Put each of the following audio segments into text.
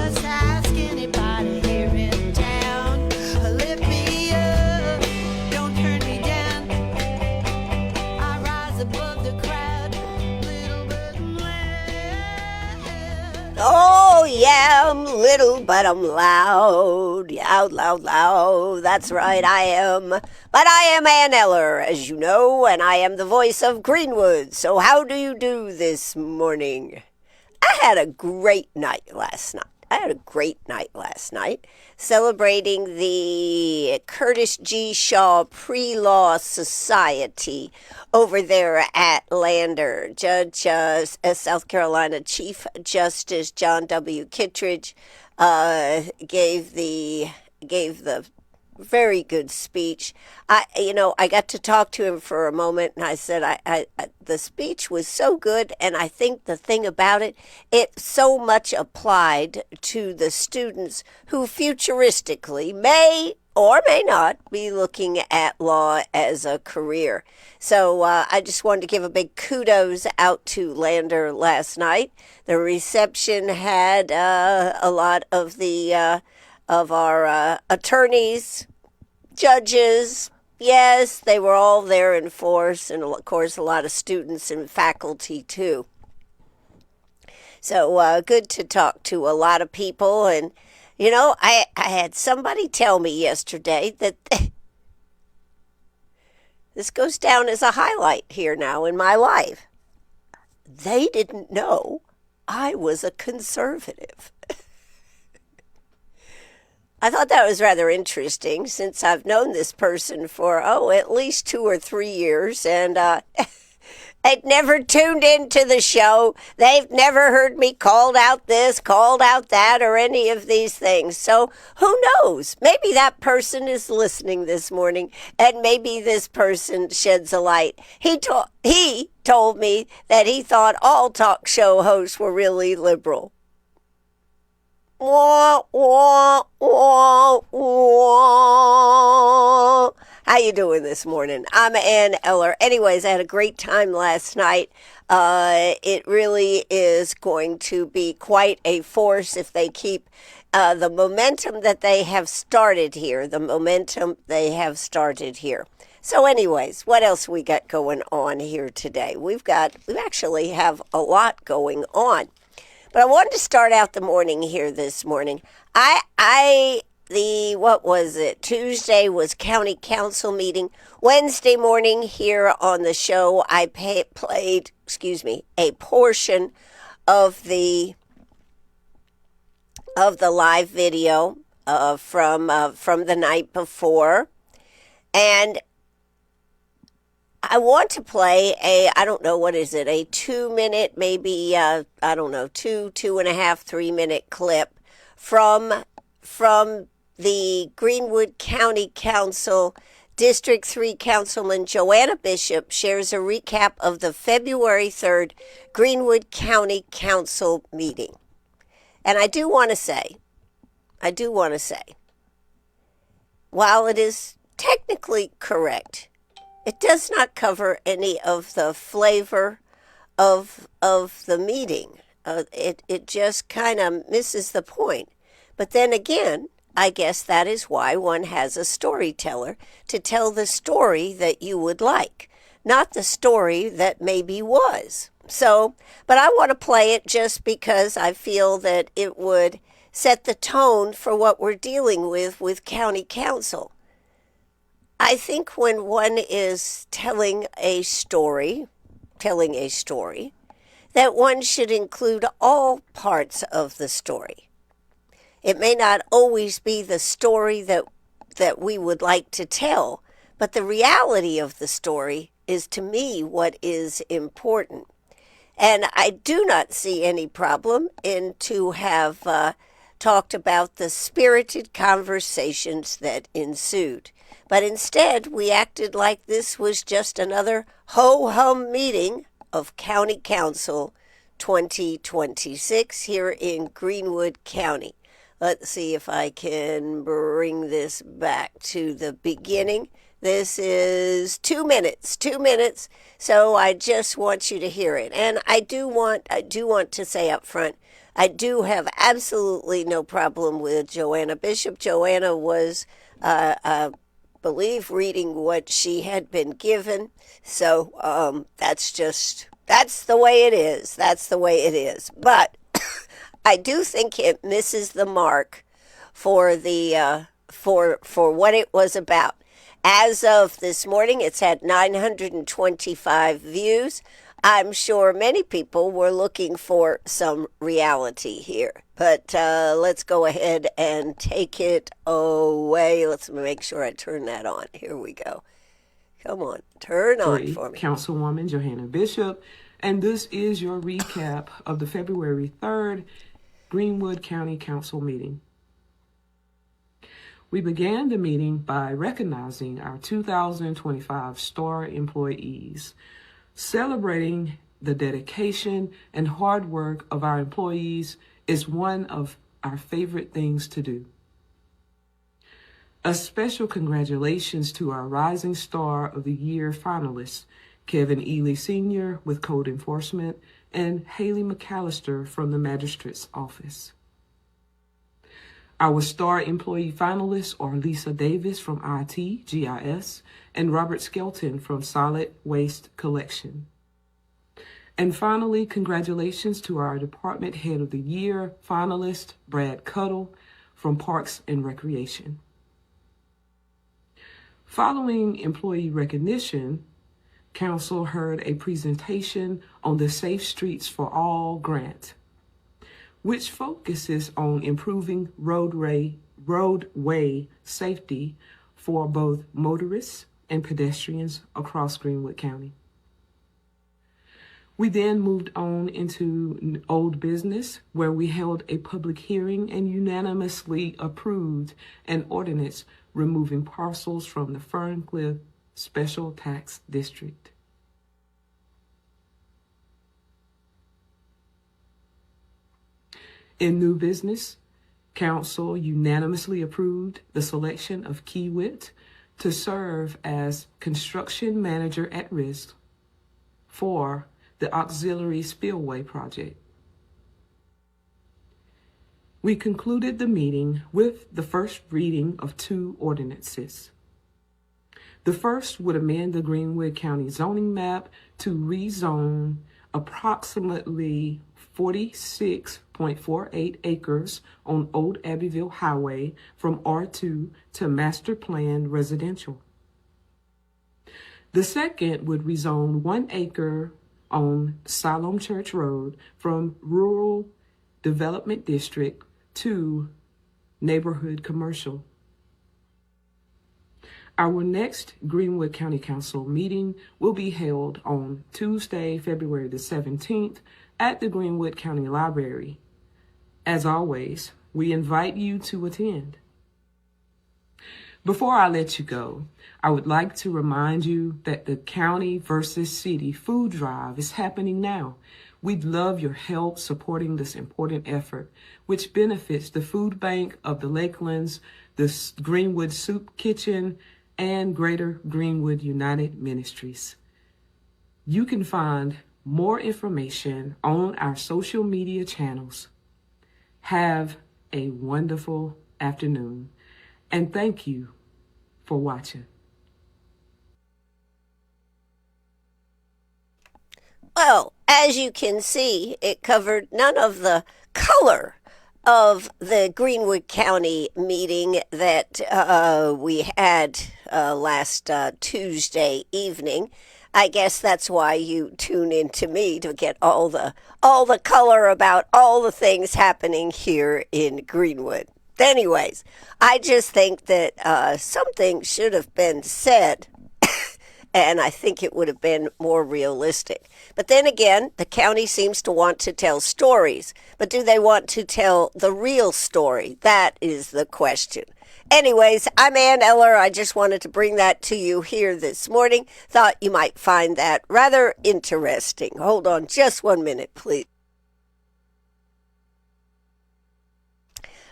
just ask anybody here in town. Lift me up, don't turn me down. I rise above the crowd, little but I'm loud. Oh, yeah, I'm little, but I'm loud. Loud, loud, loud. That's right, I am. But I am Ann Eller, as you know, and I am the voice of Greenwood. So how do you do this morning? I had a great night last night. Celebrating the Curtis G. Shaw Pre-Law Society over there at Lander. Judge South Carolina Chief Justice John W. Kittredge gave the very good speech. I got to talk to him for a moment, and I said, the speech was so good, and I think the thing about it so much applied to the students who futuristically may or may not be looking at law as a career. So I just wanted to give a big kudos out to Lander last night. The reception had a lot of our attorneys, judges. Yes, they were all there in force, and of course a lot of students and faculty too. So good to talk to a lot of people. And I had somebody tell me yesterday that this goes down as a highlight here now in my life. They didn't know I was a conservative. I thought that was rather interesting, since I've known this person for, at least 2 or 3 years, and they'd never tuned into the show. They've never heard me called out this, called out that, or any of these things. So who knows? Maybe that person is listening this morning, and maybe this person sheds a light. He told me that he thought all talk show hosts were really liberal. Wah, wah, wah, wah. How you doing this morning? I'm Ann Eller. Anyways, I had a great time last night. It really is going to be quite a force if they keep the momentum that they have started here. So anyways, what else we got going on here today? We actually have a lot going on. But I wanted to start out the morning here this morning. Tuesday was county council meeting. Wednesday morning here on the show, I played a portion of the live video from the night before. And I want to play a 2-minute, maybe, 2.5, 3-minute clip from the Greenwood County Council. District 3 Councilman Joanna Bishop shares a recap of the February 3rd Greenwood County Council meeting. And I do want to say, while it is technically correct, it does not cover any of the flavor of the meeting. It just kind of misses the point. But then again, I guess that is why one has a storyteller, to tell the story that you would like, not the story that maybe was. So, but I want to play it just because I feel that it would set the tone for what we're dealing with county council. I think when one is telling a story, that one should include all parts of the story. It may not always be the story that we would like to tell, but the reality of the story is, to me, what is important. And I do not see any problem in to have talked about the spirited conversations that ensued. But instead, we acted like this was just another ho-hum meeting of County Council 2026 here in Greenwood County. Let's see if I can bring this back to the beginning. This is 2 minutes. So I just want you to hear it. And I do want to say up front, I do have absolutely no problem with Joanna Bishop. Joanna was, I believe, reading what she had been given. So that's the way it is. That's the way it is. But I do think it misses the mark for for what it was about. As of this morning, it's had 925 views. I'm sure many people were looking for some reality here. But let's go ahead and take it away. Let's make sure I turn that on. Here we go. Come on, turn on for me. Councilwoman Johanna Bishop, and this is your recap of the February 3rd Greenwood County Council meeting. We began the meeting by recognizing our 2025 STAR employees, celebrating the dedication and hard work of our employees is one of our favorite things to do. A special congratulations to our Rising Star of the Year finalists, Kevin Ely Sr. with Code Enforcement and Haley McAllister from the Magistrate's Office. Our Star employee finalists are Lisa Davis from IT, GIS, and Robert Skelton from Solid Waste Collection. And finally, congratulations to our Department Head of the Year finalist, Brad Cuttle from Parks and Recreation. Following employee recognition, Council heard a presentation on the Safe Streets for All grant, which focuses on improving roadway safety for both motorists and pedestrians across Greenwood County. We then moved on into old business, where we held a public hearing and unanimously approved an ordinance removing parcels from the Ferncliff Special Tax District. In new business, Council unanimously approved the selection of Kiewit to serve as construction manager at risk for the auxiliary spillway project. We concluded the meeting with the first reading of two ordinances. The first would amend the Greenwood County zoning map to rezone approximately 46.48 acres on Old Abbeville Highway from R2 to master plan residential. The second would rezone 1 acre on Siloam Church Road from Rural Development District to Neighborhood Commercial. Our next Greenwood County Council meeting will be held on Tuesday, February the 17th at the Greenwood County Library. As always, we invite you to attend. Before I let you go, I would like to remind you that the County versus City food drive is happening now. We'd love your help supporting this important effort, which benefits the food bank of the Lakelands, the Greenwood Soup Kitchen, and Greater Greenwood United Ministries. You can find more information on our social media channels. Have a wonderful afternoon, and thank you for watching. Well, as you can see, it covered none of the color of the Greenwood County meeting that we had last Tuesday evening. I guess that's why you tune in to me, to get all the color about all the things happening here in Greenwood. Anyways, I just think that something should have been said, and I think it would have been more realistic. But then again, the county seems to want to tell stories. But do they want to tell the real story? That is the question. Anyways, I'm Ann Eller. I just wanted to bring that to you here this morning. Thought you might find that rather interesting. Hold on just 1 minute, please.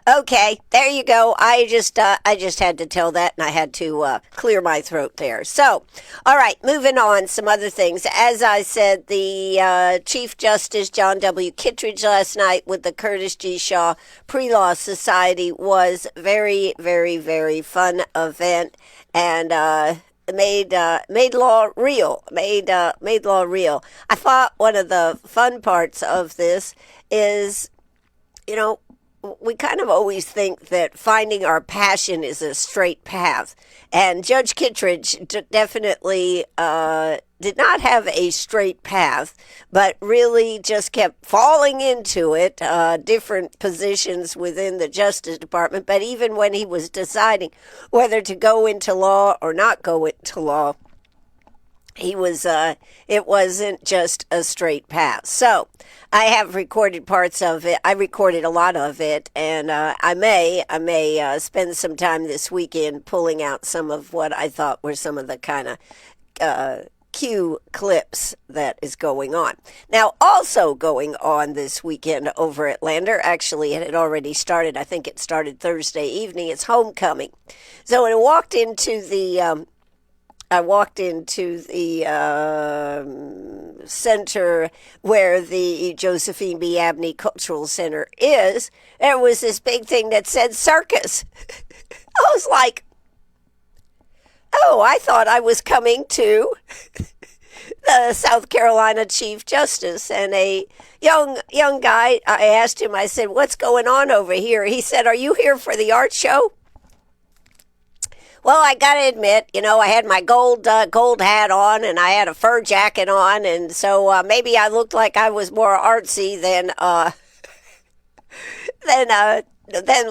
Okay, there you go. I just had to tell that, and I had to clear my throat there. So, all right, moving on. Some other things. As I said, the Chief Justice John W. Kittredge last night with the Curtis G. Shaw Pre-Law Society was very, very, very fun event, and made law real. Made law real. I thought one of the fun parts of this is, you know, we kind of always think that finding our passion is a straight path. And Judge Kittredge definitely did not have a straight path, but really just kept falling into it, different positions within the Justice Department. But even when he was deciding whether to go into law or not go into law, it wasn't just a straight path. So I have recorded parts of it. I recorded a lot of it, and I may spend some time this weekend pulling out some of what I thought were some of the kind of cue clips that is going on. Now, also going on this weekend over at Lander, actually it had already started. I think it started Thursday evening. It's homecoming. So when I walked into the center where the Josephine B. Abney Cultural Center is. There was this big thing that said circus. I was like, oh, I thought I was coming to the South Carolina Chief Justice. And a young guy, I asked him, I said, what's going on over here? He said, are you here for the art show? Well, I got to admit, I had my gold hat on, and I had a fur jacket on, and so maybe I looked like I was more artsy than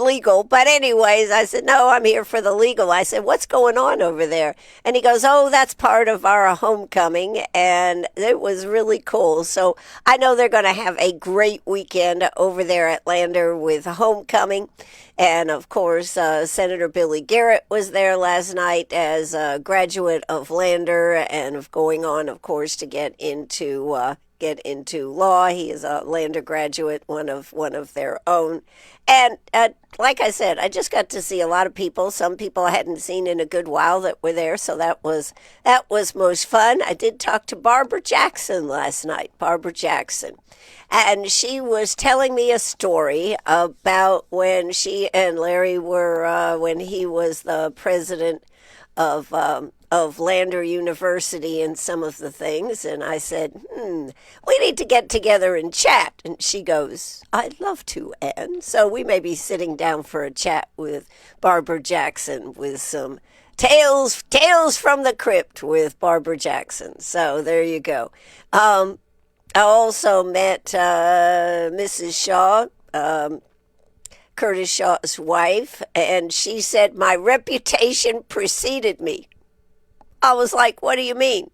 legal. But anyways, I said, no, I'm here for the legal. I said, what's going on over there? And he goes, oh, that's part of our homecoming, and it was really cool. So I know they're going to have a great weekend over there at Lander with homecoming. And, of course, Senator Billy Garrett was there last night as a graduate of Lander and going on, of course, to get into law. He is a Lander graduate, one of their own. And like I said, I just got to see a lot of people. Some people I hadn't seen in a good while that were there, so that was most fun. I did talk to Barbara Jackson last night, Barbara Jackson. And she was telling me a story about when she and Larry were, when he was the president of Lander University and some of the things. And I said, we need to get together and chat. And she goes, I'd love to, Ann. So we may be sitting down for a chat with Barbara Jackson with some tales from the crypt with Barbara Jackson. So there you go. I also met Mrs. Shaw, Curtis Shaw's wife, and she said, my reputation preceded me. I was like, what do you mean?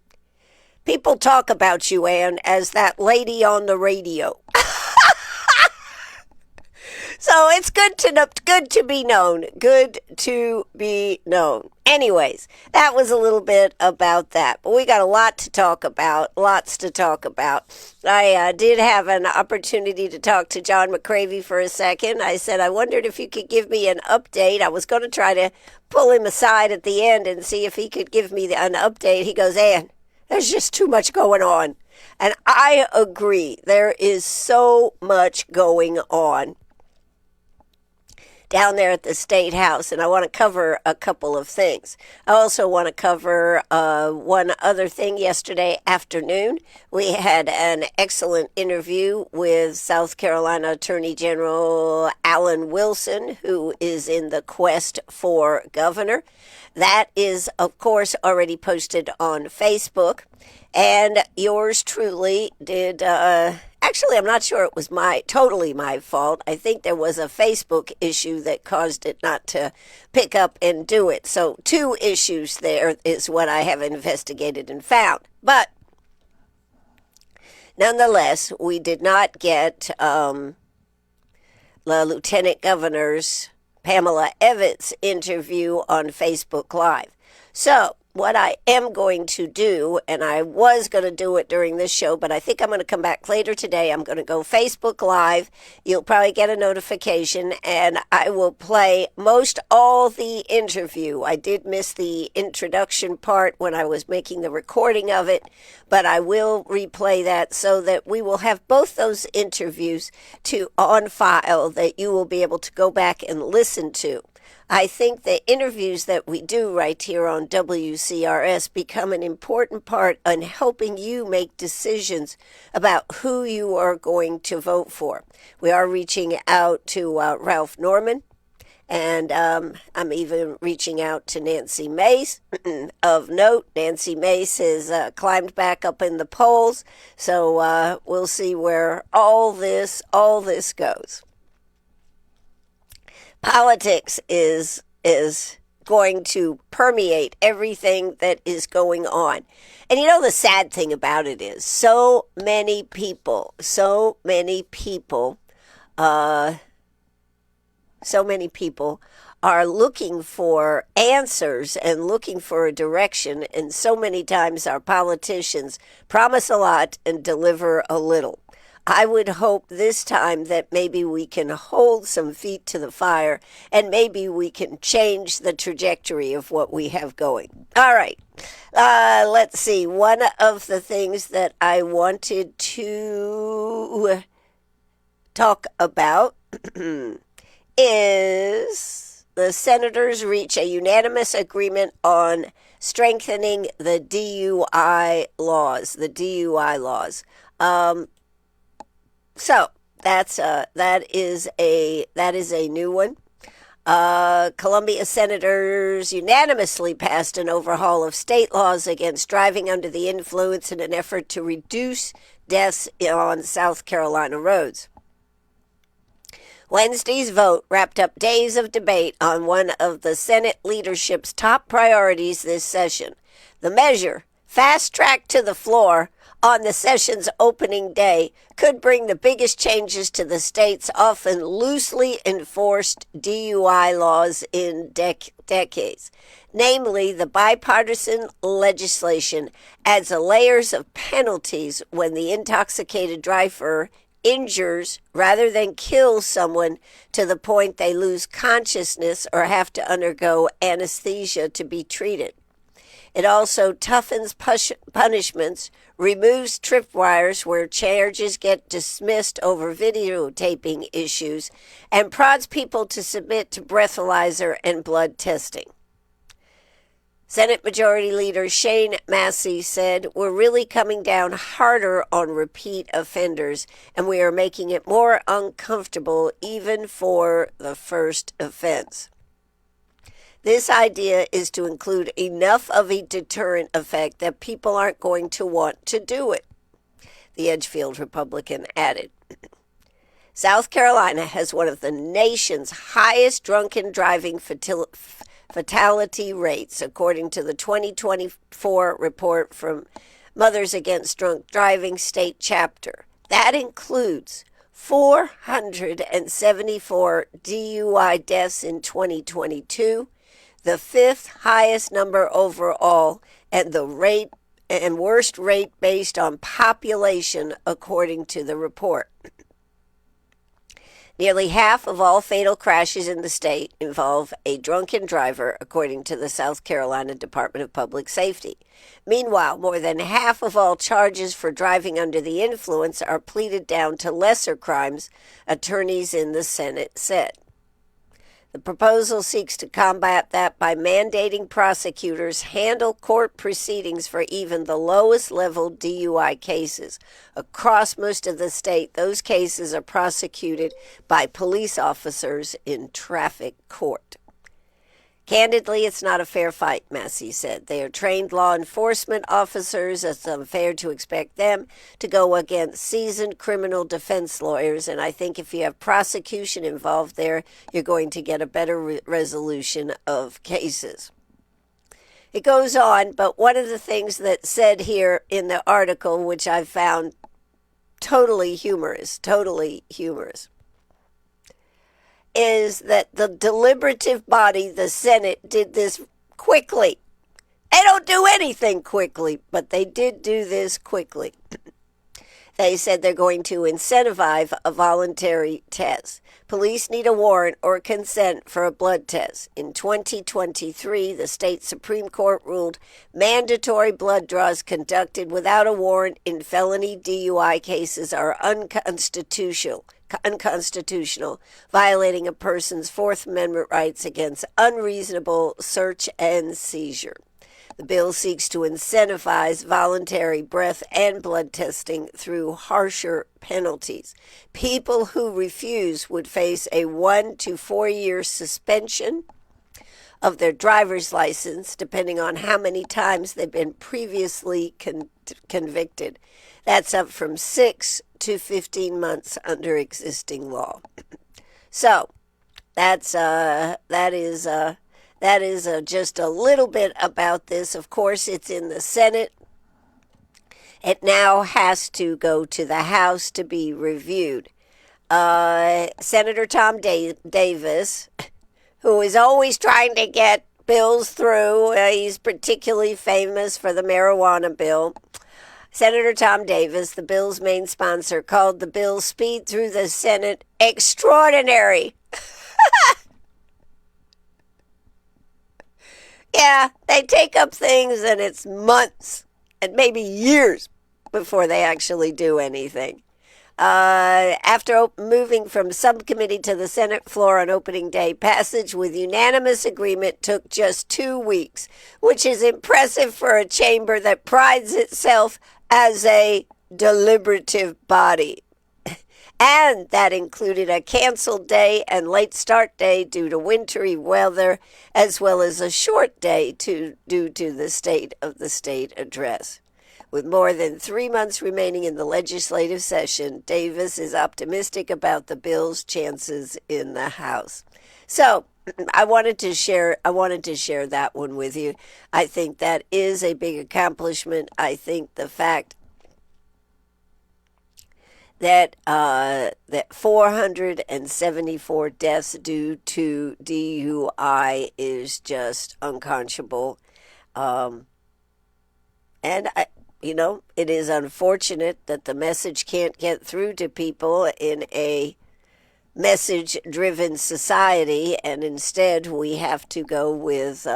People talk about you, Ann, as that lady on the radio. So it's good to be known. Good to be known. Anyways, that was a little bit about that. But we got a lot to talk about. Lots to talk about. I did have an opportunity to talk to John McCravey for a second. I said, I wondered if you could give me an update. I was going to try to pull him aside at the end and see if he could give me an update. He goes, Ann, there's just too much going on. And I agree. There is so much going on down there at the State House, and I want to cover a couple of things. I also want to cover one other thing. Yesterday afternoon, we had an excellent interview with South Carolina Attorney General Alan Wilson, who is in the quest for governor. That is, of course, already posted on Facebook. And yours truly did, actually, I'm not sure it was totally my fault. I think there was a Facebook issue that caused it not to pick up and do it. So 2 issues there is what I have investigated and found. But nonetheless, we did not get the Lieutenant Governor's Pamela Evans interview on Facebook Live. So what I am going to do, and I was going to do it during this show, but I think I'm going to come back later today. I'm going to go Facebook Live. You'll probably get a notification, and I will play most all the interview. I did miss the introduction part when I was making the recording of it, but I will replay that so that we will have both those interviews on file that you will be able to go back and listen to. I think the interviews that we do right here on WCRS become an important part in helping you make decisions about who you are going to vote for. We are reaching out to Ralph Norman, and I'm even reaching out to Nancy Mace. Of note, Nancy Mace has climbed back up in the polls, so we'll see where all this goes. Politics is going to permeate everything that is going on. And you know, the sad thing about it is so many people are looking for answers and looking for a direction, and so many times our politicians promise a lot and deliver a little. I would hope this time that maybe we can hold some feet to the fire and maybe we can change the trajectory of what we have going. All right. Let's see. One of the things that I wanted to talk about is the senators reach a unanimous agreement on strengthening the DUI laws. So that is a new one. Columbia senators unanimously passed an overhaul of state laws against driving under the influence in an effort to reduce deaths on South Carolina roads. Wednesday's vote wrapped up days of debate on one of the Senate leadership's top priorities this session. The measure, fast-tracked to the floor on the session's opening day, could bring the biggest changes to the state's often loosely enforced DUI laws in decades. Namely, the bipartisan legislation adds layers of penalties when the intoxicated driver injures rather than kills someone to the point they lose consciousness or have to undergo anesthesia to be treated. It also toughens punishments, removes tripwires where charges get dismissed over videotaping issues, and prods people to submit to breathalyzer and blood testing. Senate Majority Leader Shane Massey said, "We're really coming down harder on repeat offenders, and we are making it more uncomfortable even for the first offense." This idea is to include enough of a deterrent effect that people aren't going to want to do it, the Edgefield Republican added. South Carolina has one of the nation's highest drunken driving fatality rates, according to the 2024 report from Mothers Against Drunk Driving State Chapter. That includes 474 DUI deaths in 2022, the fifth highest number overall, and the worst rate based on population, according to the report. Nearly half of all fatal crashes in the state involve a drunken driver, according to the South Carolina Department of Public Safety. Meanwhile, more than half of all charges for driving under the influence are pleaded down to lesser crimes, attorneys in the Senate said. The proposal seeks to combat that by mandating prosecutors handle court proceedings for even the lowest level DUI cases. Across most of the state, those cases are prosecuted by police officers in traffic court. Candidly, it's not a fair fight, Massey said. They are trained law enforcement officers. It's unfair to expect them to go against seasoned criminal defense lawyers, and I think if you have prosecution involved there, you're going to get a better resolution of cases. It goes on, but one of the things that's said here in the article, which I found totally humorous, is that the deliberative body, the Senate, did this quickly They don't do anything quickly, but they did do this quickly. They said they're going to incentivize a voluntary test. Police need a warrant or consent for a blood test. In 2023, the state Supreme Court ruled mandatory blood draws conducted without a warrant in felony DUI cases are unconstitutional, violating a person's Fourth Amendment rights against unreasonable search and seizure. The bill seeks to incentivize voluntary breath and blood testing through harsher penalties. People who refuse would face a 1 to 4 year suspension of their driver's license, depending on how many times they've been previously convicted. That's up from 6 to 15 months under existing law. So, that is just a little bit about this. Of course, it's in the Senate. It now has to go to the House to be reviewed. Senator Tom Davis, who is always trying to get bills through, he's particularly famous for the marijuana bill. Senator Tom Davis, the bill's main sponsor, called the bill's speed through the Senate extraordinary. Yeah, they take up things and it's months and maybe years before they actually do anything. After moving from subcommittee to the Senate floor on opening day, passage with unanimous agreement took just 2 weeks, which is impressive for a chamber that prides itself as a deliberative body. And that included a canceled day and late start day due to wintry weather, as well as a short day due to the state of the state address. With more than 3 months remaining in the legislative session, Davis is optimistic about the bill's chances in the House. So, I wanted to share that one with you. I think that is a big accomplishment. I think the fact that 474 deaths due to DUI is just unconscionable. And, it is unfortunate that the message can't get through to people in a message-driven society, and instead we have to go with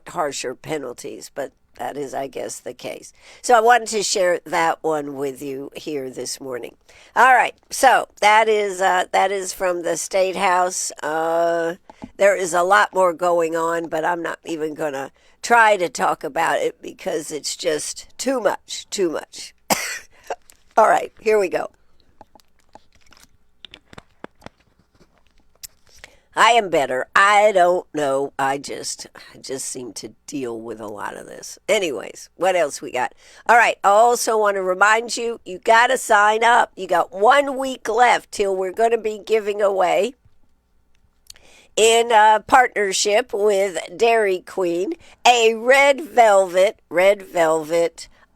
harsher penalties. But that is, I guess, the case. So I wanted to share that one with you here this morning. All right, so that is from the State House. There is a lot more going on, but I'm not even going to try to talk about it because it's just too much. All right, here we go. I am better. I don't know. I just seem to deal with a lot of this. Anyways, what else we got? All right. I also want to remind you, you got to sign up. You got 1 week left till we're going to be giving away, in partnership with Dairy Queen, a red velvet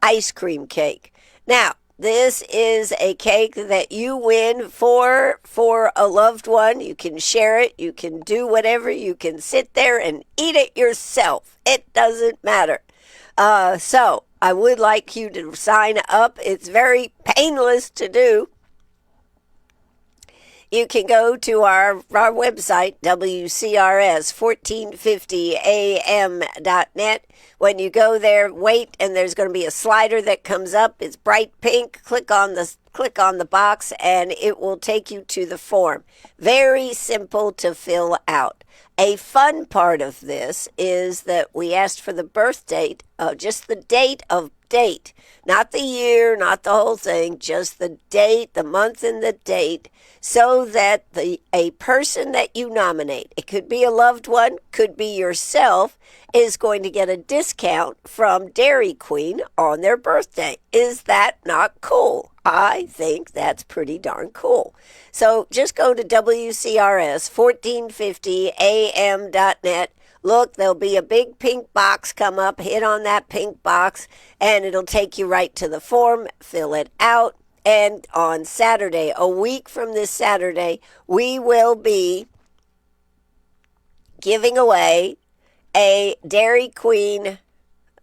ice cream cake. Now, this is a cake that you win for a loved one. You can share it. You can do whatever. You can sit there and eat it yourself. It doesn't matter. So I would like you to sign up. It's very painless to do. You can go to our website, WCRS1450am.net. When you go there, wait, and there's going to be a slider that comes up. It's bright pink. Click on the box, and it will take you to the form. Very simple to fill out. A fun part of this is that we asked for the birth date, just the date, not the year, not the whole thing, just the date, the month and the date, so that a person that you nominate, it could be a loved one, could be yourself, is going to get a discount from Dairy Queen on their birthday. Is that not cool? I think that's pretty darn cool. So just go to WCRS1450am.net. Look, there'll be a big pink box come up. Hit on that pink box, and it'll take you right to the form. Fill it out. And on Saturday, a week from this Saturday, we will be giving away a Dairy Queen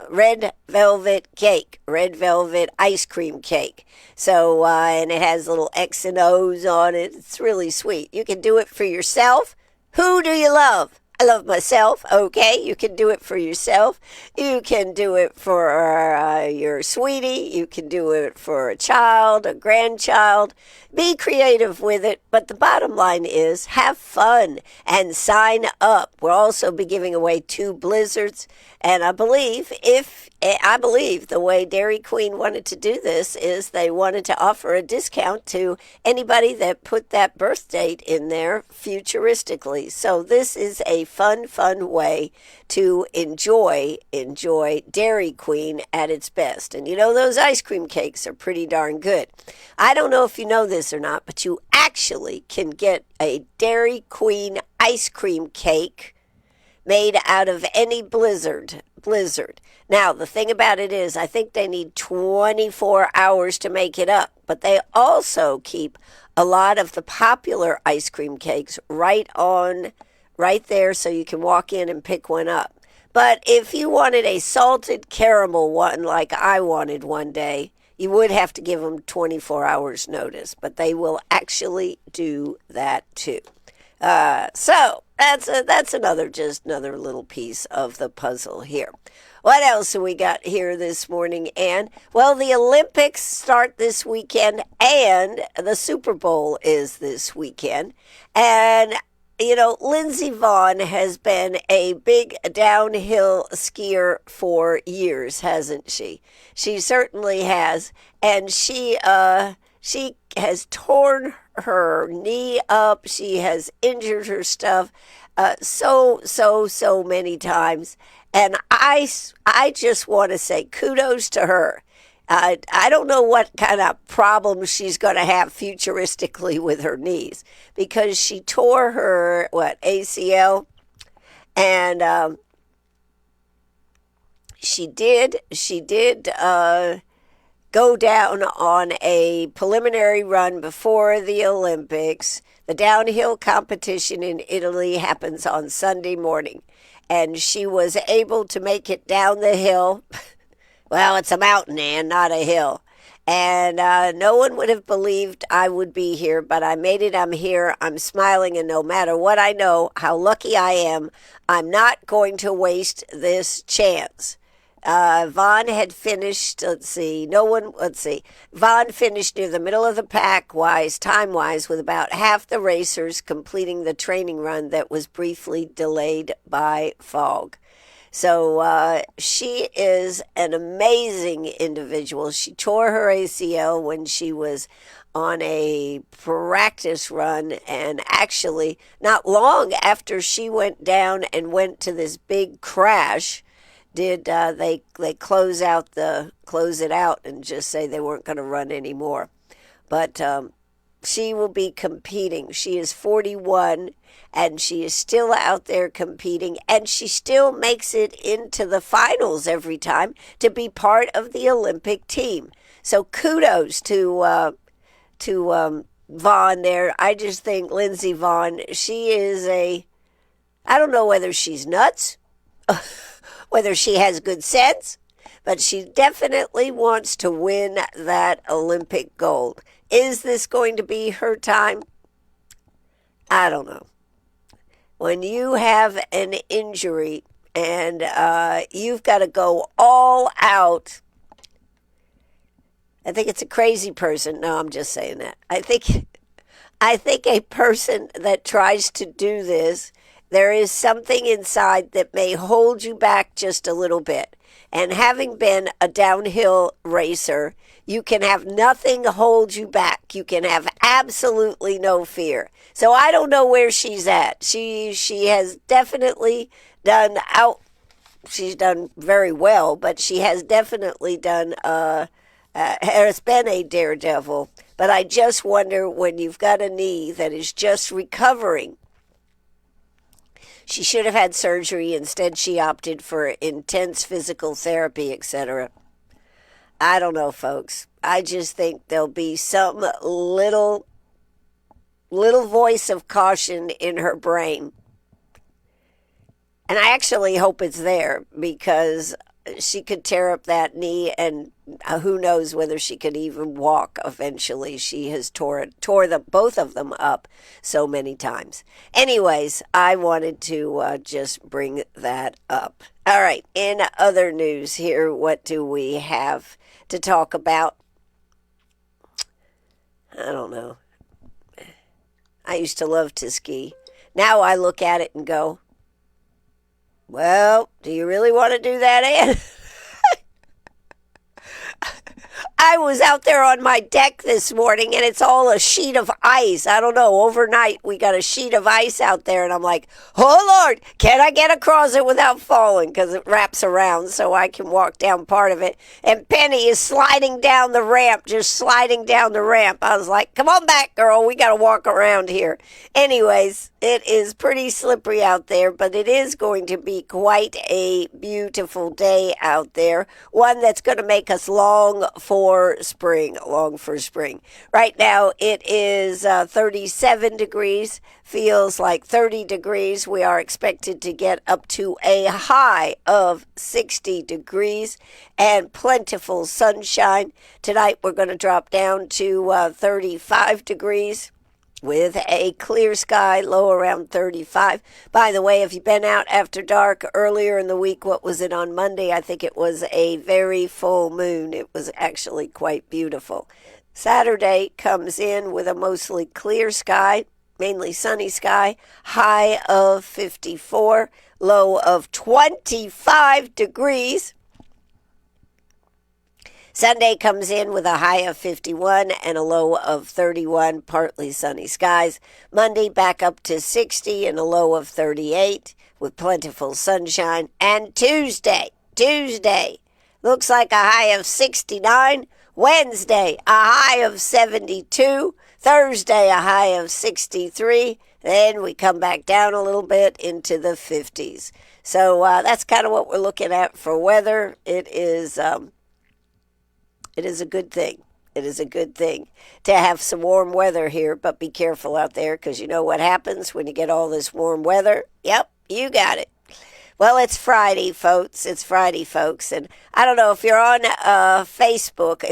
red velvet cake, red velvet ice cream cake. So, and it has little X and O's on it. It's really sweet. You can do it for yourself. Who do you love? I love myself. Okay, you can do it for yourself. You can do it for your sweetie. You can do it for a child, a grandchild. Be creative with it. But the bottom line is have fun and sign up. We'll also be giving away 2 blizzards. And I believe the way Dairy Queen wanted to do this is they wanted to offer a discount to anybody that put that birth date in there futuristically. So this is a fun way to enjoy Dairy Queen at its best. And you know, those ice cream cakes are pretty darn good. I don't know if you know this or not, but you actually can get a Dairy Queen ice cream cake made out of any blizzard. Now, the thing about it is, I think they need 24 hours to make it up, but they also keep a lot of the popular ice cream cakes right there so you can walk in and pick one up. But if you wanted a salted caramel one like I wanted one day, you would have to give them 24 hours notice, but they will actually do that too. So that's another little piece of the puzzle here. What else have we got here this morning, Ann? Well, the Olympics start this weekend, and the Super Bowl is this weekend. And, you know, Lindsey Vonn has been a big downhill skier for years, hasn't she? She certainly has. And she has torn her knee up. She has injured her stuff so many times. And I just want to say kudos to her. I don't know what kind of problems she's going to have futuristically with her knees, because she tore her, ACL, and she did go down on a preliminary run before the Olympics. The downhill competition in Italy happens on Sunday morning, and she was able to make it down the hill. Well, it's a mountain, Ann, not a hill. And no one would have believed I would be here, but I made it. I'm here. I'm smiling, and no matter what I know, how lucky I am, I'm not going to waste this chance. Vonn had finished, Vonn finished near the middle of the pack time-wise, with about half the racers completing the training run that was briefly delayed by fog. So she is an amazing individual. She tore her ACL when she was on a practice run, and actually not long after she went down and went to this big crash, did they close it out and just say they weren't going to run anymore. But she will be competing. She is 41, and she is still out there competing, and she still makes it into the finals every time to be part of the Olympic team. So kudos to Vonn there. I just think Lindsey Vonn, she is I don't know whether she's nuts, whether she has good sense, but she definitely wants to win that Olympic gold. Is this going to be her time? I don't know. When you have an injury and you've got to go all out, I think it's a crazy person. No, I'm just saying that. I think a person that tries to do this, there is something inside that may hold you back just a little bit. And having been a downhill racer, you can have nothing hold you back. You can have absolutely no fear. So I don't know where she's at. She has definitely she's done very well, but she has definitely has been a daredevil. But I just wonder, when you've got a knee that is just recovering, she should have had surgery. Instead, she opted for intense physical therapy, etc. I don't know, folks. I just think there'll be some little voice of caution in her brain. And I actually hope it's there because she could tear up that knee, and who knows whether she could even walk eventually. She has tore both of them up so many times. Anyways, I wanted to just bring that up. All right, in other news here, what do we have to talk about? I don't know. I used to love to ski. Now I look at it and go, well, do you really want to do that, Ann? I was out there on my deck this morning and it's all a sheet of ice. I don't know. Overnight, we got a sheet of ice out there and I'm like, oh Lord, can I get across it without falling? Because it wraps around so I can walk down part of it. And Penny is sliding down the ramp, just sliding down the ramp. I was like, come on back, girl. We got to walk around here. Anyways, it is pretty slippery out there, but it is going to be quite a beautiful day out there. One that's going to make us long for spring. Right now it is 37 degrees, feels like 30 degrees. We are expected to get up to a high of 60 degrees and plentiful sunshine. Tonight we're going to drop down to 35 degrees. With a clear sky, low around 35. By the way, if you've been out after dark earlier in the week, what was it on Monday? I think it was a very full moon. It was actually quite beautiful. Saturday comes in with a mostly clear sky, mainly sunny sky, high of 54, low of 25 degrees. Sunday comes in with a high of 51 and a low of 31, partly sunny skies. Monday back up to 60 and a low of 38 with plentiful sunshine. And Tuesday looks like a high of 69. Wednesday, a high of 72. Thursday, a high of 63. Then we come back down a little bit into the 50s. So that's kind of what we're looking at for weather. It is a good thing. It is a good thing to have some warm weather here, but be careful out there because you know what happens when you get all this warm weather. Yep, you got it. Well, it's Friday, folks. It's Friday, folks. And I don't know if you're on Facebook.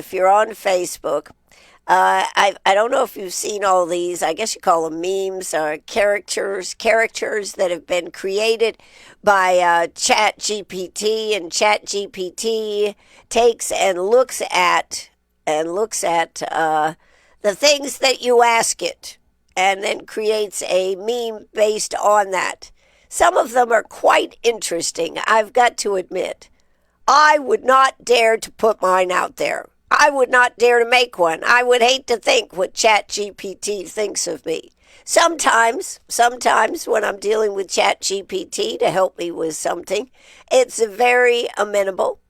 I don't know if you've seen all these, I guess you call them memes or characters that have been created by ChatGPT, and ChatGPT takes and looks at the things that you ask it and then creates a meme based on that. Some of them are quite interesting, I've got to admit. I would not dare to put mine out there. I would not dare to make one. I would hate to think what ChatGPT thinks of me. Sometimes when I'm dealing with ChatGPT to help me with something, it's very amenable.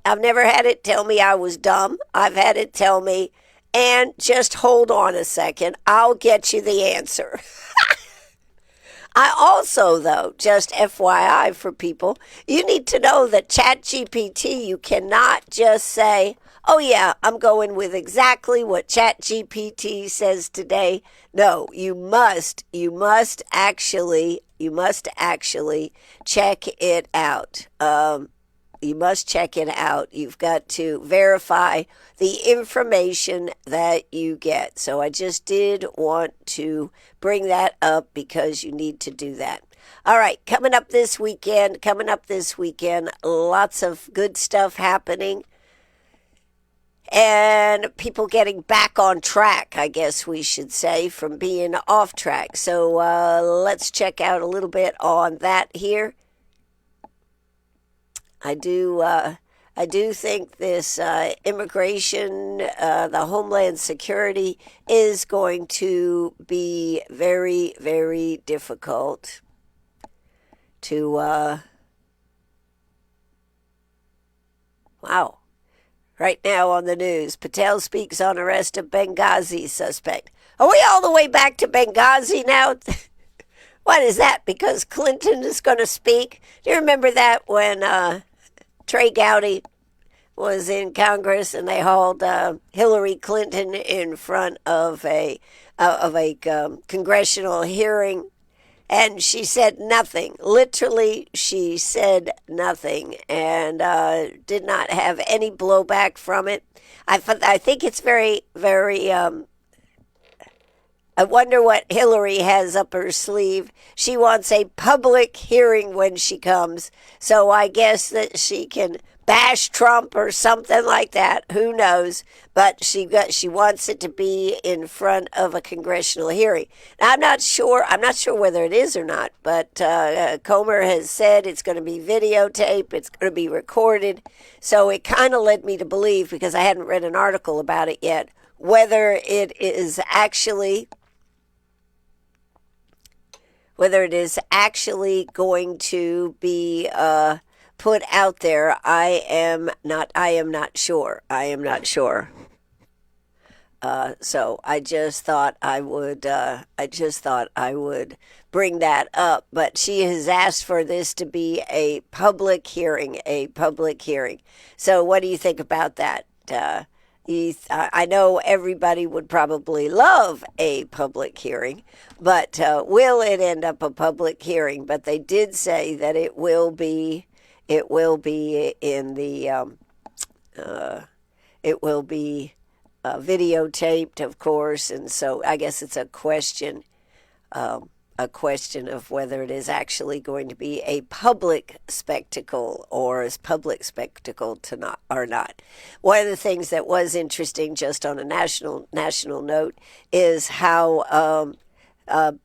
I've never had it tell me I was dumb. I've had it tell me, and just hold on a second, I'll get you the answer. I also, though, just FYI for people, you need to know that ChatGPT, you cannot just say, oh yeah, I'm going with exactly what ChatGPT says today. No, you must actually check it out. You must check it out. You've got to verify the information that you get. So I just did want to bring that up because you need to do that. All right, coming up this weekend, lots of good stuff happening. And people getting back on track, I guess we should say, from being off track. So let's check out a little bit on that here. I do think this immigration, the Homeland Security, is going to be very, very difficult to, wow. Right now on the news, Patel speaks on arrest of Benghazi suspect. Are we all the way back to Benghazi now? What is that? Because Clinton is going to speak? Do you remember that when Trey Gowdy was in Congress and they hauled Hillary Clinton in front of a congressional hearing? And she said nothing. Literally, she said nothing and did not have any blowback from it. I think it's very, very. I wonder what Hillary has up her sleeve. She wants a public hearing when she comes. So I guess that she can bash Trump or something like that. Who knows? But she wants it to be in front of a congressional hearing. Now, I'm not sure whether it is or not, but Comer has said it's going to be videotaped, it's going to be recorded. So it kind of led me to believe, because I hadn't read an article about it yet, whether it is actually going to be put out there. I am not sure. So I just thought I would bring that up. But she has asked for this to be a public hearing. So what do you think about that? I know everybody would probably love a public hearing, but will it end up a public hearing? But they did say that it will be in the it will be videotaped, of course, and so I guess it's a question of whether it is actually going to be a public spectacle or a public spectacle to not or not. One of the things that was interesting, just on a national note, is how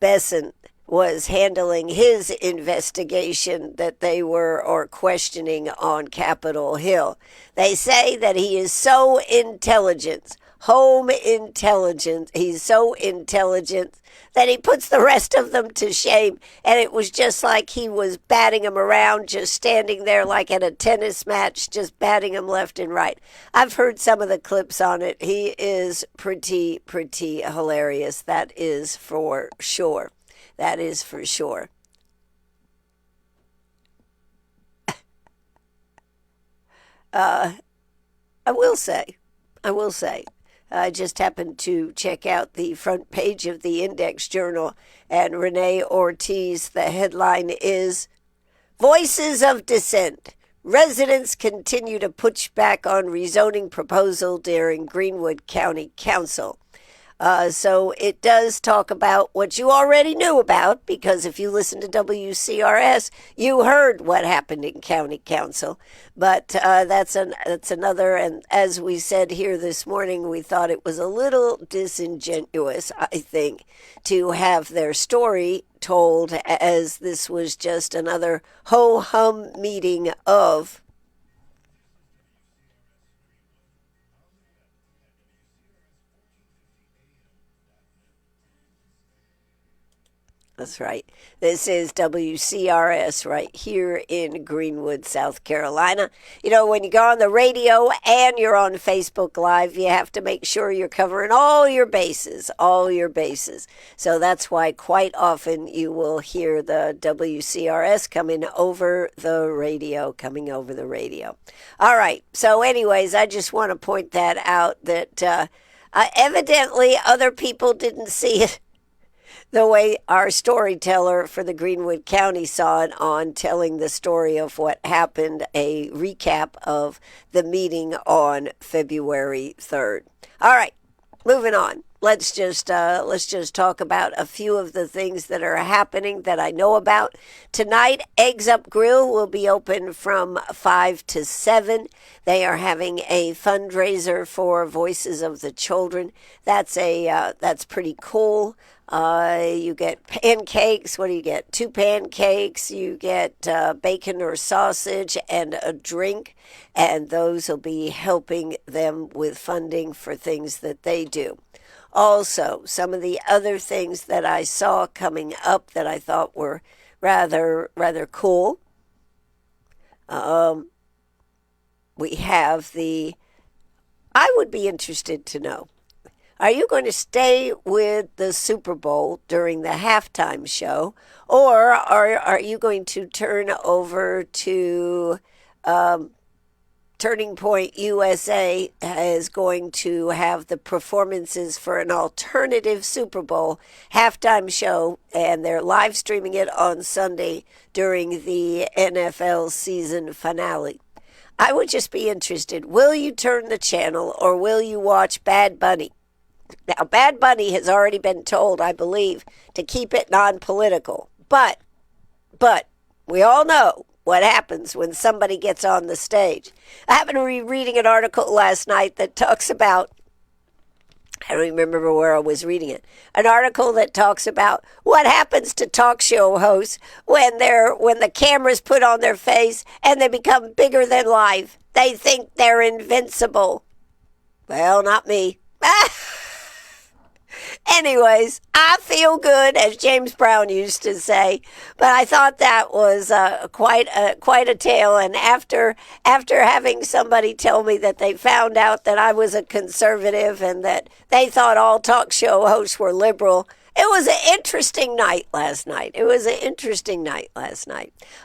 Besant was handling his investigation that they were questioning on Capitol Hill. They say that he is so intelligent, he's so intelligent that he puts the rest of them to shame. And it was just like he was batting them around, just standing there like at a tennis match, just batting them left and right. I've heard some of the clips on it. He is pretty hilarious. That is for sure. I will say, I just happened to check out the front page of the Index Journal, and Renee Ortiz, the headline is, Voices of Dissent. Residents continue to push back on rezoning proposal during Greenwood County Council. So it does talk about what you already knew about, because if you listen to WCRS, you heard what happened in County Council. But that's another, and as we said here this morning, we thought it was a little disingenuous, I think, to have their story told as this was just another ho-hum meeting of... That's right. This is WCRS right here in Greenwood, South Carolina. You know, when you go on the radio and you're on Facebook Live, you have to make sure you're covering all your bases. So that's why quite often you will hear the WCRS coming over the radio. All right. So anyways, I just want to point that out, that evidently other people didn't see it the way our storyteller for the Greenwood County saw it on telling the story of what happened, a recap of the meeting on February 3rd. All right, moving on. Let's just talk about a few of the things that are happening that I know about. Tonight, Eggs Up Grill will be open from 5 to 7. They are having a fundraiser for Voices of the Children. That's pretty cool. You get pancakes. What do you get? 2 pancakes. You get bacon or sausage and a drink. And those will be helping them with funding for things that they do. Also, some of the other things that I saw coming up that I thought were rather cool. We have I would be interested to know, are you going to stay with the Super Bowl during the halftime show, or are you going to turn over to Turning Point USA is going to have the performances for an alternative Super Bowl halftime show, and they're live streaming it on Sunday during the NFL season finale. I would just be interested. Will you turn the channel or will you watch Bad Bunny? Now, Bad Bunny has already been told, I believe, to keep it non-political. But we all know what happens when somebody gets on the stage. I happened to be reading an article last night that talks about, I don't even remember where I was reading it, an article that talks about what happens to talk show hosts when the camera's put on their face and they become bigger than life. They think they're invincible. Well, not me. Anyways, I feel good, as James Brown used to say. But I thought that was quite a tale. And after having somebody tell me that they found out that I was a conservative and that they thought all talk show hosts were liberal, it was an interesting night last night.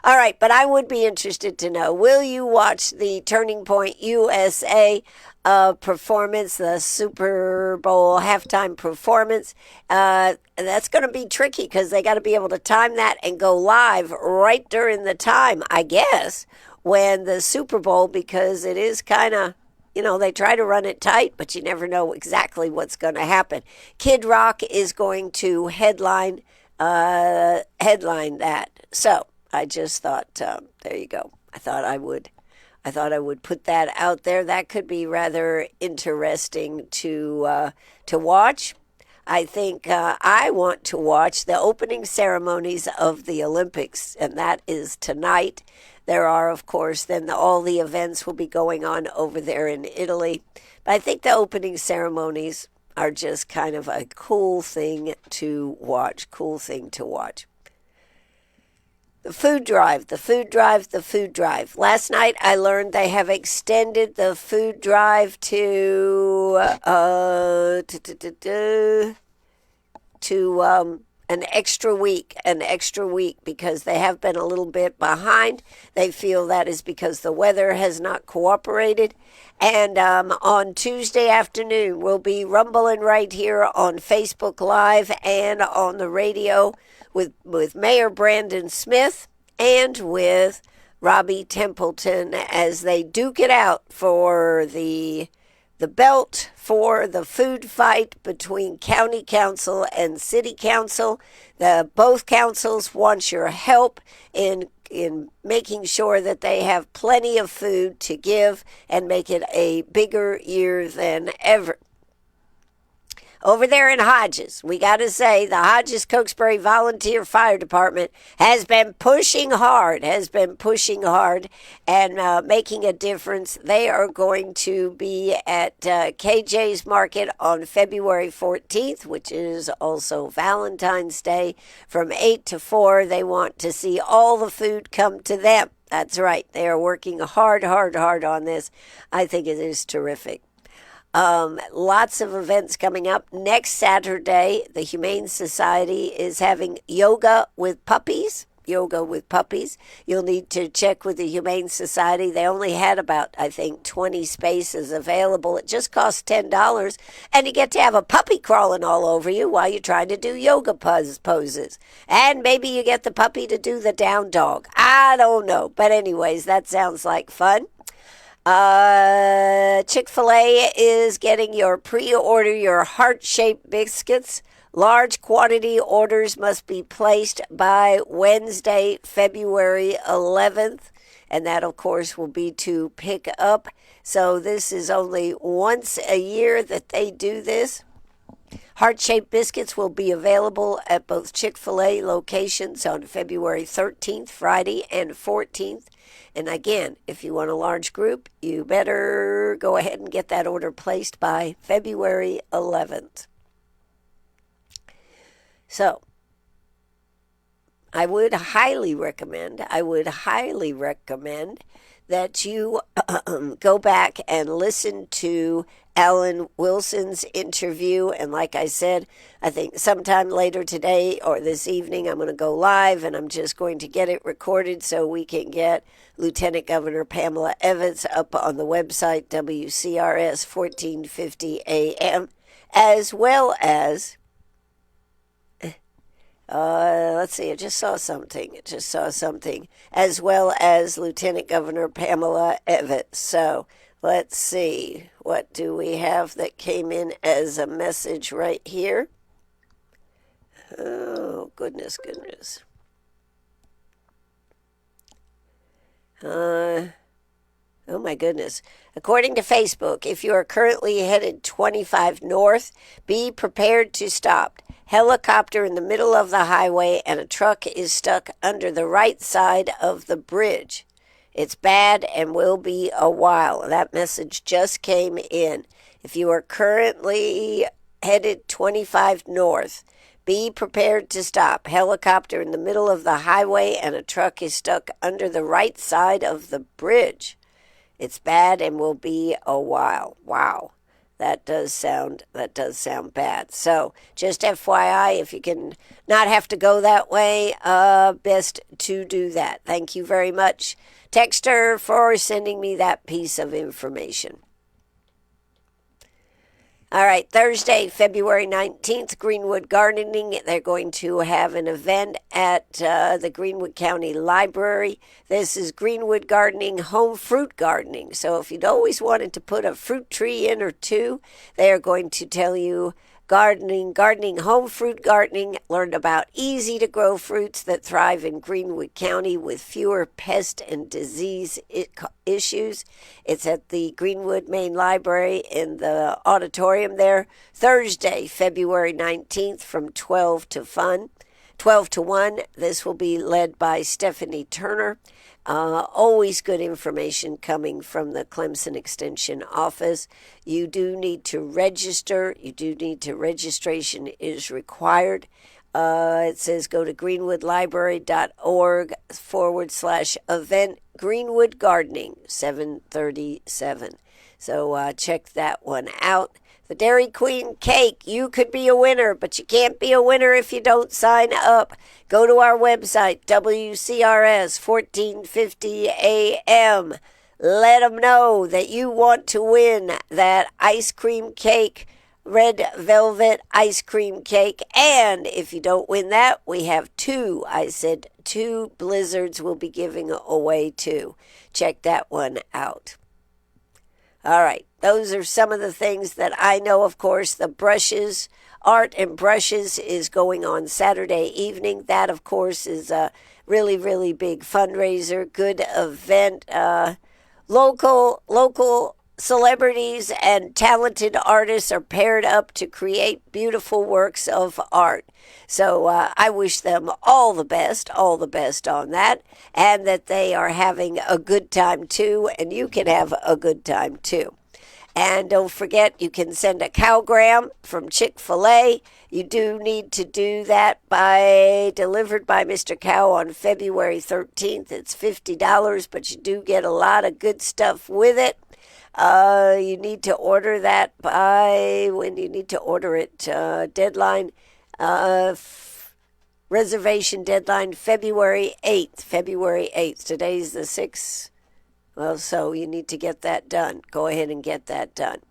All right, but I would be interested to know, will you watch the Turning Point USA performance, the Super Bowl halftime performance? That's going to be tricky because they got to be able to time that and go live right during the time, I guess, when the Super Bowl, because it is kind of, they try to run it tight, but you never know exactly what's going to happen. Kid Rock is going to headline that. So I just thought, there you go. I thought I would put that out there. That could be rather interesting to watch. I think I want to watch the opening ceremonies of the Olympics, and that is tonight. There are, of course, then all the events will be going on over there in Italy. But I think the opening ceremonies are just kind of a cool thing to watch. The food drive. Last night I learned they have extended the food drive to an extra week because they have been a little bit behind. They feel that is because the weather has not cooperated. And on Tuesday afternoon, we'll be rumbling right here on Facebook Live and on the radio with Mayor Brandon Smith and with Robbie Templeton as they duke it out for the belt for the food fight between county council and city council. Both councils want your help in making sure that they have plenty of food to give and make it a bigger year than ever. Over there in Hodges, we got to say the Hodges Cokesbury Volunteer Fire Department has been pushing hard and making a difference. They are going to be at KJ's Market on February 14th, which is also Valentine's Day, from 8 to 4. They want to see all the food come to them. That's right. They are working hard on this. I think it is terrific. Lots of events coming up. Next Saturday, the Humane Society is having yoga with puppies. You'll need to check with the Humane Society. They only had about, 20 spaces available. It just costs $10, and you get to have a puppy crawling all over you while you're trying to do yoga poses. And maybe you get the puppy to do the down dog. I don't know. But anyways, that sounds like fun. Chick-fil-A is getting your pre-order your heart-shaped biscuits. Large quantity orders must be placed by Wednesday, February 11th. And that, of course, will be to pick up. So this is only once a year that they do this. Heart-shaped biscuits will be available at both Chick-fil-A locations on February 13th, Friday, and 14th. And again, if you want a large group, you better go ahead and get that order placed by February 11th. So, I would highly recommend that you go back and listen to Alan Wilson's interview. And like I said, I think sometime later today or this evening, I'm going to go live and I'm just going to get it recorded so we can get Lieutenant Governor Pamela Evans up on the website, WCRS 1450 AM, as well as, let's see, I just saw something, as well as Lieutenant Governor Pamela Evans. So let's see, what do we have that came in as a message right here? Oh, goodness. Oh my goodness. According to Facebook, if you are currently headed 25 north, be prepared to stop. Helicopter in the middle of the highway and a truck is stuck under the right side of the bridge. It's bad and will be a while. That message just came in. If you are currently headed 25 north, be prepared to stop. Helicopter in the middle of the highway and a truck is stuck under the right side of the bridge. It's bad and will be a while. Wow. That does sound bad. So just FYI, if you can not have to go that way, best to do that. Thank you very much, Texter, for sending me that piece of information. All right, Thursday, February 19th, Greenwood Gardening. They're going to have an event at the Greenwood County Library. This is Greenwood Gardening, home fruit gardening. So if you'd always wanted to put a fruit tree in or two, they are going to tell you gardening, home fruit gardening. Learn about easy to grow fruits that thrive in Greenwood County with fewer pest and disease issues. It's at the Greenwood Main Library in the auditorium there, Thursday, February 19th from 12 to 1. This will be led by Stephanie Turner. Always good information coming from the Clemson Extension office. You do need to register. Registration is required. It says go to greenwoodlibrary.org/event Greenwood Gardening 737. So check that one out. The Dairy Queen cake, you could be a winner, but you can't be a winner if you don't sign up. Go to our website, WCRS 1450 AM. Let them know that you want to win that ice cream cake, red velvet ice cream cake. And if you don't win that, we have two blizzards we'll be giving away too. Check that one out. All right, those are some of the things that I know. Of course, the brushes, Art and Brushes is going on Saturday evening. That, of course, is a really, really big fundraiser, good event. Local celebrities and talented artists are paired up to create beautiful works of art. So I wish them all the best on that, and that they are having a good time too, and you can have a good time too. And don't forget, you can send a cowgram from Chick-fil-A. You do need to do that delivered by Mr. Cow on February 13th. It's $50, but you do get a lot of good stuff with it. You need to order that when you need to order it, deadline, reservation deadline, February 8th. Today's the 6th. Well, so you need to get that done. Go ahead and get that done.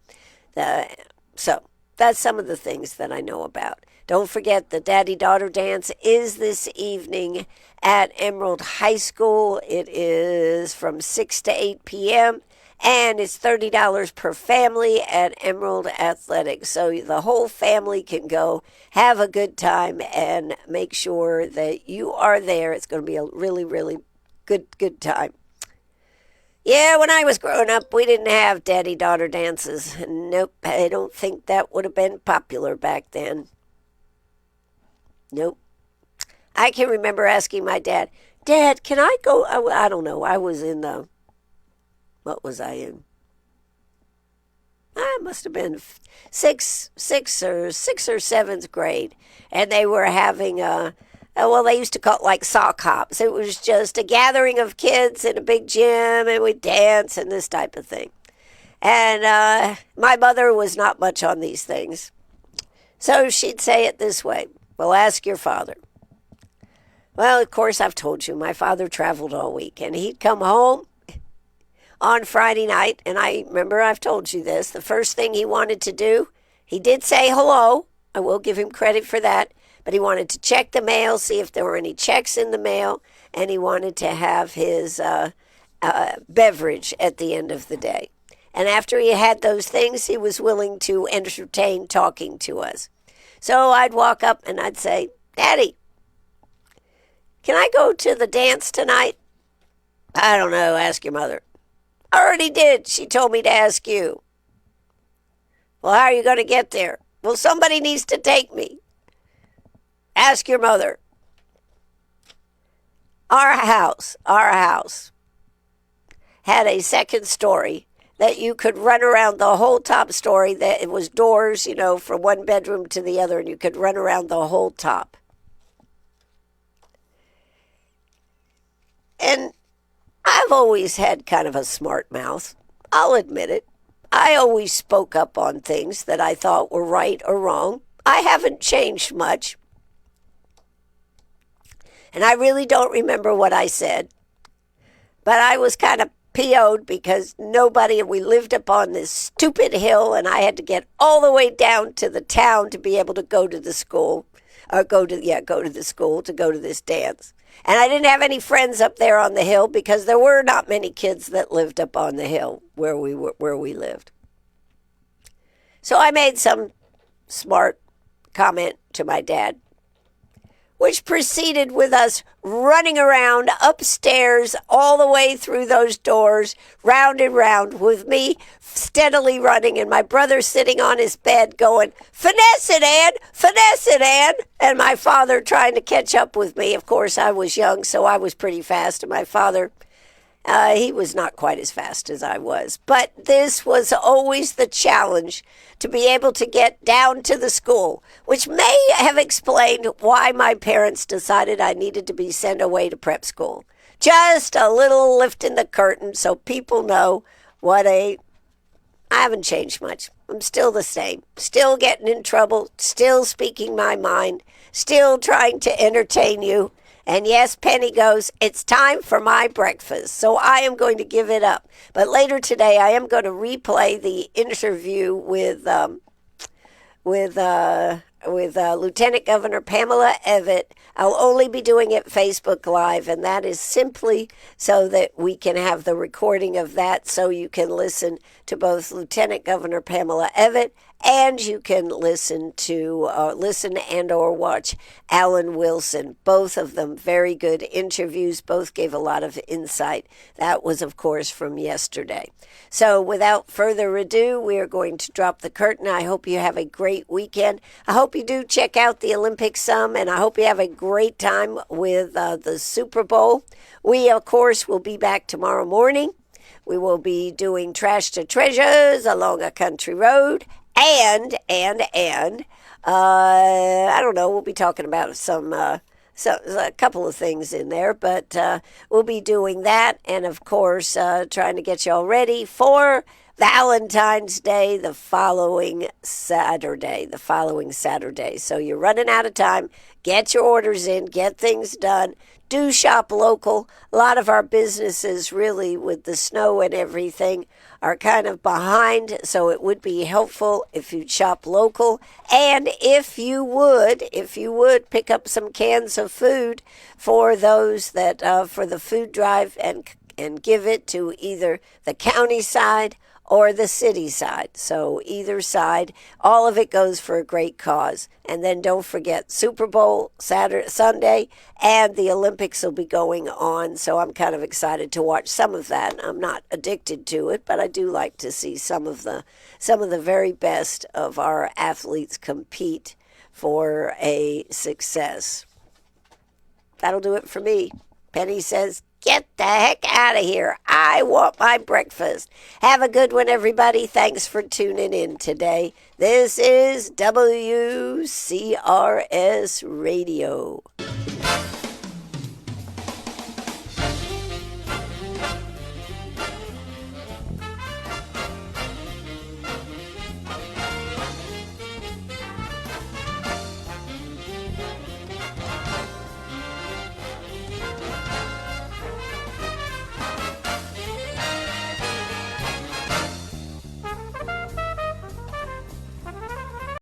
So that's some of the things that I know about. Don't forget the Daddy-Daughter Dance is this evening at Emerald High School. It is from 6 to 8 p.m., and it's $30 per family at Emerald Athletics. So the whole family can go have a good time and make sure that you are there. It's going to be a really, really good time. Yeah, when I was growing up, we didn't have daddy-daughter dances. Nope, I don't think that would have been popular back then. Nope. I can remember asking my dad, Dad, can I go? I don't know. I was in what was I in? I must have been sixth or seventh grade. And they were having they used to call it like sock hops. It was just a gathering of kids in a big gym, and we'd dance and this type of thing. And my mother was not much on these things. So she'd say it this way, well, ask your father. Well, of course, I've told you, my father traveled all week, and he'd come home on Friday night, and I remember I've told you this, the first thing he wanted to do, he did say hello. I will give him credit for that, but he wanted to check the mail, see if there were any checks in the mail, and he wanted to have his beverage at the end of the day. And after he had those things, he was willing to entertain talking to us. So I'd walk up and I'd say, Daddy, can I go to the dance tonight? I don't know, ask your mother. I already did. She told me to ask you. Well, how are you going to get there? Well, somebody needs to take me. Ask your mother. Our house had a second story that you could run around the whole top story, that it was doors, from one bedroom to the other, and you could run around the whole top. And I've always had kind of a smart mouth. I'll admit it. I always spoke up on things that I thought were right or wrong. I haven't changed much. And I really don't remember what I said. But I was kind of PO'd because we lived up on this stupid hill, and I had to get all the way down to the town to be able to go to the school. Go to the school to go to this dance. And I didn't have any friends up there on the hill because there were not many kids that lived up on the hill where we lived. So I made some smart comment to my dad, which proceeded with us running around upstairs all the way through those doors, round and round, with me steadily running and my brother sitting on his bed going, finesse it, Ann, and my father trying to catch up with me. Of course, I was young, so I was pretty fast, and my father, he was not quite as fast as I was. But this was always the challenge, to be able to get down to the school, which may have explained why my parents decided I needed to be sent away to prep school. Just a little lift in the curtain so people know I haven't changed much. I'm still the same. Still getting in trouble. Still speaking my mind. Still trying to entertain you. And yes, Penny goes, it's time for my breakfast. So I am going to give it up. But later today, I am going to replay the interview with Lieutenant Governor Pamela Evett. I'll only be doing it Facebook Live, and that is simply so that we can have the recording of that, so you can listen to both Lieutenant Governor Pamela Evett, and you can listen and or watch Alan Wilson. Both of them very good interviews. Both gave a lot of insight. That was, of course, from yesterday. So without further ado, we are going to drop the curtain. I hope you have a great weekend. I hope you do check out the Olympics some, and I hope you have a great time with the Super Bowl. We, of course, will be back tomorrow morning. We will be doing Trash to Treasures along a country road. And I don't know, we'll be talking about a couple of things in there, but we'll be doing that. And of course, trying to get you all ready for Valentine's Day the following Saturday. So you're running out of time. Get your orders in, get things done. Do shop local. A lot of our businesses, really, with the snow and everything, are kind of behind, so it would be helpful if you shop local. And if you would pick up some cans of food for those that for the food drive, and give it to either the county side or the city side. So either side, all of it goes for a great cause. And then don't forget Super Bowl Sunday, and the Olympics will be going on. So I'm kind of excited to watch some of that. I'm not addicted to it, but I do like to see some of the very best of our athletes compete for a success. That'll do it for me. Penny says, get the heck out of here. I want my breakfast. Have a good one, everybody. Thanks for tuning in today. This is WCRS Radio.